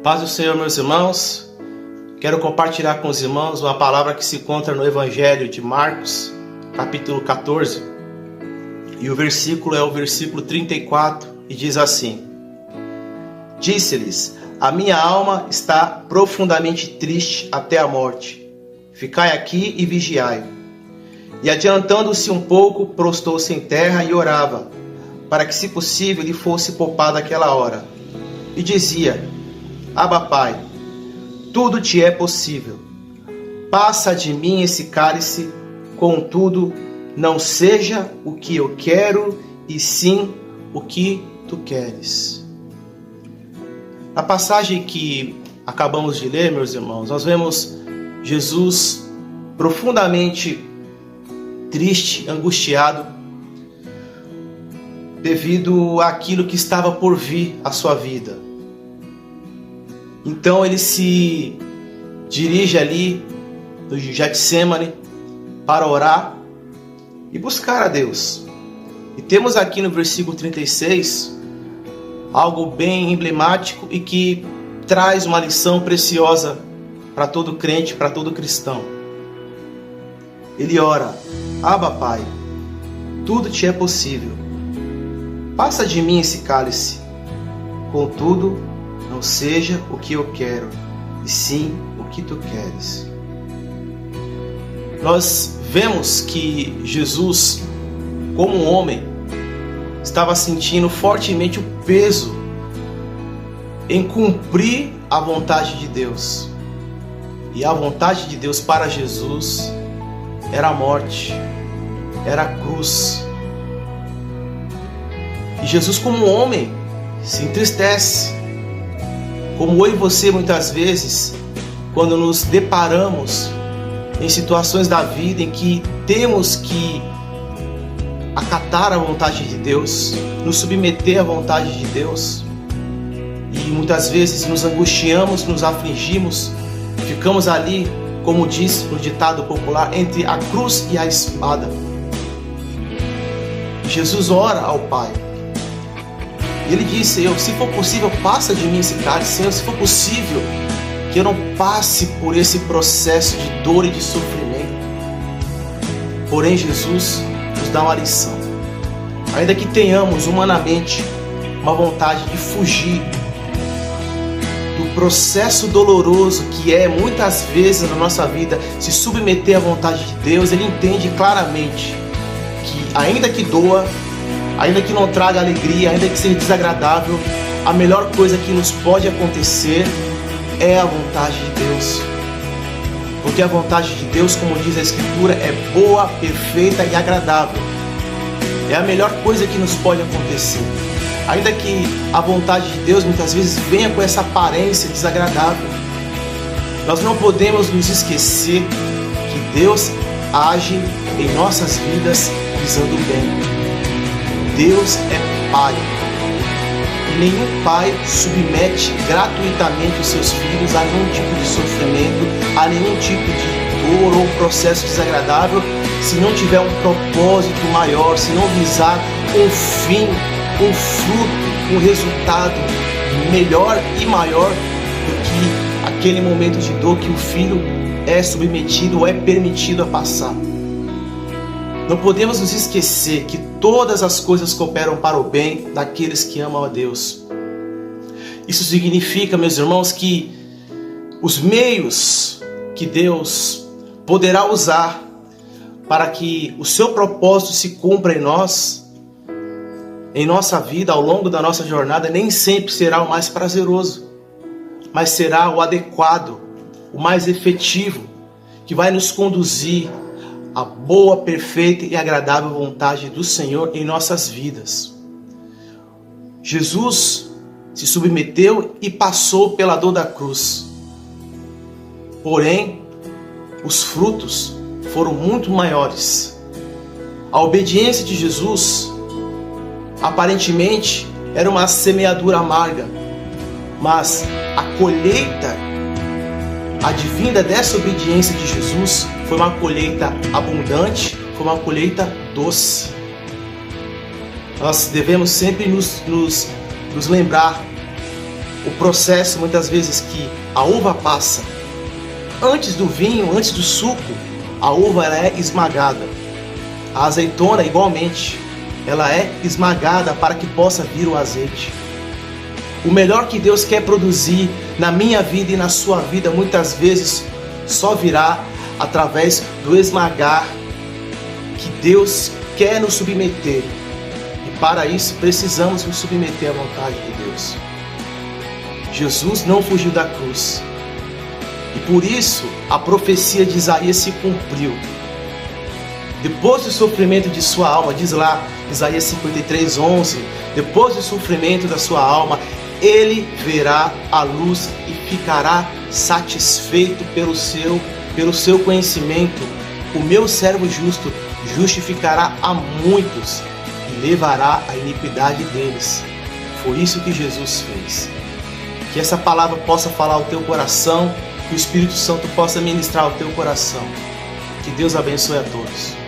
Paz do Senhor, meus irmãos. Quero compartilhar com os irmãos uma palavra que se encontra no Evangelho de Marcos, capítulo 14. E o versículo é o versículo 34 e diz assim: Disse-lhes: a minha alma está profundamente triste até a morte. Ficai aqui e vigiai. E adiantando-se um pouco, prostou-se em terra e orava, para que, se possível, lhe fosse poupada aquela hora. E dizia: Abba, Pai, tudo te é possível. Passa de mim esse cálice, contudo, não seja o que eu quero, e sim o que tu queres. Na passagem que acabamos de ler, meus irmãos, nós vemos Jesus profundamente triste, angustiado, devido àquilo que estava por vir à sua vida. Então ele se dirige ali no Getsemane para orar e buscar a Deus. E temos aqui no versículo 36 algo bem emblemático e que traz uma lição preciosa para todo crente, para todo cristão. Ele ora: Abba, Pai, tudo te é possível. Passa de mim esse cálice, contudo, não seja o que eu quero, e sim o que tu queres. Nós vemos que Jesus, como um homem, estava sentindo fortemente o peso em cumprir a vontade de Deus. E a vontade de Deus para Jesus era a morte, era a cruz. E Jesus, como homem, se entristece. Como eu e você, muitas vezes, quando nos deparamos em situações da vida em que temos que acatar a vontade de Deus, nos submeter à vontade de Deus, e muitas vezes nos angustiamos, nos afligimos, ficamos ali, como diz o ditado popular, entre a cruz e a espada. Jesus ora ao Pai. Ele disse: se for possível, passa de mim esse cálice. Senhor, se for possível, que eu não passe por esse processo de dor e de sofrimento. Porém, Jesus nos dá uma lição. Ainda que tenhamos humanamente uma vontade de fugir do processo doloroso que é muitas vezes na nossa vida se submeter à vontade de Deus, Ele entende claramente que, ainda que doa, ainda que não traga alegria, ainda que seja desagradável, a melhor coisa que nos pode acontecer é a vontade de Deus. Porque a vontade de Deus, como diz a Escritura, é boa, perfeita e agradável. É a melhor coisa que nos pode acontecer. Ainda que a vontade de Deus muitas vezes venha com essa aparência desagradável, nós não podemos nos esquecer que Deus age em nossas vidas visando o bem. Deus é Pai. E nenhum pai submete gratuitamente os seus filhos a nenhum tipo de sofrimento, a nenhum tipo de dor ou processo desagradável, se não tiver um propósito maior, se não visar um fim, um fruto, um resultado melhor e maior do que aquele momento de dor que o filho é submetido ou é permitido a passar. Não podemos nos esquecer que todas as coisas cooperam para o bem daqueles que amam a Deus. Isso significa, meus irmãos, que os meios que Deus poderá usar para que o seu propósito se cumpra em nós, em nossa vida, ao longo da nossa jornada, nem sempre será o mais prazeroso, mas será o adequado, o mais efetivo, que vai nos conduzir a boa, perfeita e agradável vontade do Senhor em nossas vidas. Jesus se submeteu e passou pela dor da cruz. Porém, os frutos foram muito maiores. A obediência de Jesus, aparentemente, era uma semeadura amarga, mas a colheita advinda dessa obediência de Jesus foi uma colheita abundante, foi uma colheita doce. Nós devemos sempre nos lembrar o processo muitas vezes que a uva passa. Antes do vinho, antes do suco, a uva ela é esmagada. A azeitona igualmente, ela é esmagada para que possa vir o azeite. O melhor que Deus quer produzir na minha vida e na sua vida muitas vezes só virá através do esmagar que Deus quer nos submeter. E para isso precisamos nos submeter à vontade de Deus. Jesus não fugiu da cruz. E por isso a profecia de Isaías se cumpriu. Depois do sofrimento de sua alma, diz lá Isaías 53:11, depois do sofrimento da sua alma, ele verá a luz e ficará satisfeito pelo seu conhecimento. O meu servo justo justificará a muitos e levará a iniquidade deles. Foi isso que Jesus fez. Que essa palavra possa falar ao teu coração, que o Espírito Santo possa ministrar ao teu coração. Que Deus abençoe a todos.